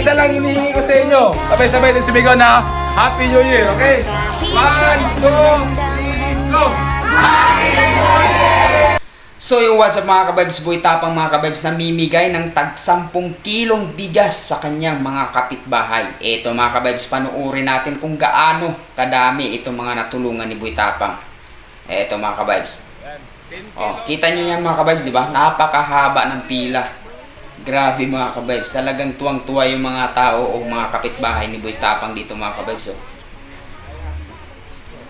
Isa lang hinihingi ko sa inyo. Sabay-sabay din sumigaw na Happy New Year, okay? 1, 2, 3, go! So yung what's up mga kabibs, Boy Tapang mga kabibs na mimigay ng tag 10 kilong bigas sa kanyang mga kapitbahay. Ito mga kabibs, panuorin natin kung gaano kadami itong mga natulungan ni Boy Tapang. Ito mga kabibs. Oh, kita niyo yan mga kabibs, di ba? Napakahaba ng pila. Grabe mga kabibs, talagang tuwang-tuwa yung mga tao o mga kapitbahay ni Boy Tapang dito mga kabibs.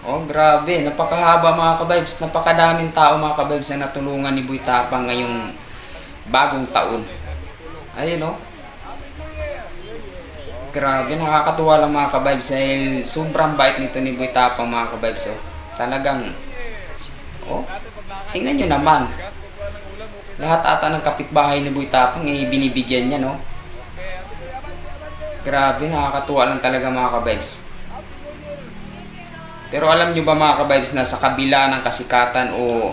Oh, grabe. Napakahaba mga kabibs. Napakadaming tao mga kabibs na natulungan ni Boy Tapang ngayong bagong taon. Ayun oh. Grabe, nakakatuwa lang mga kabibs. Dahil sobrang bait nito ni Boy Tapang mga kabibs. Oh. Talagang, oh, tingnan nyo naman. Lahat ata ng kapitbahay ni Boy Tapang eh, binibigyan niya, no? Grabe, nakakatuwa lang talaga mga kabibs. Pero alam nyo ba mga kabibs na sa kabila ng kasikatan o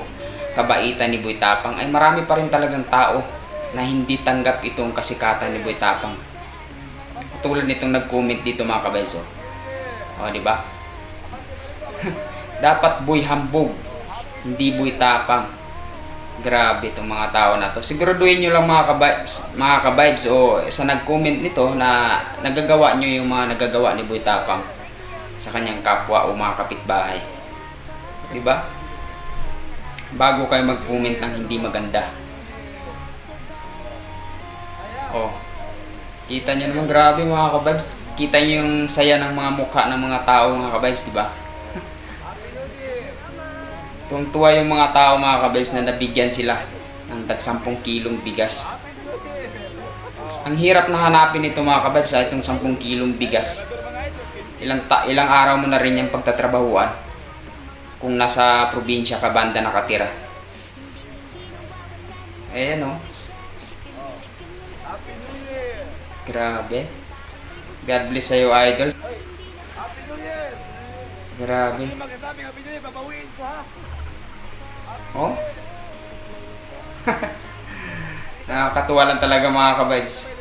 kabaitan ni Boy Tapang ay marami pa rin talagang tao na hindi tanggap itong kasikatan ni Boy Tapang. Tulad nitong nag-comment dito mga kabibs. O, di ba? Dapat Boy Hambog, hindi Boy Tapang. Grabe itong mga tao na to. Siguraduhin nyo lang mga kabibs o sa nag-comment nito na nagagawa nyo yung mga nagagawa ni Boy Tapang sa kanyang kapwa o mga kapitbahay. Diba? Bago kayo mag-comment ng hindi maganda. Oh. Kita nyo naman, grabe mga kabibs. Kita nyo yung saya ng mga mukha ng mga tao mga kabibs, diba? Tuwang-tuwa yung mga tao mga kabibs na nabigyan sila ng tag 10 kilong bigas. Ang hirap na hanapin ito mga kabibs, itong 10 kilong bigas. Ilang araw mo na rin yung pagtatrabahuan kung nasa probinsya ka banda nakatira. Ayan o. Grabe. God bless sa'yo idol. Grabe. Oh. Nakakatuwa lang talaga mga kabibs.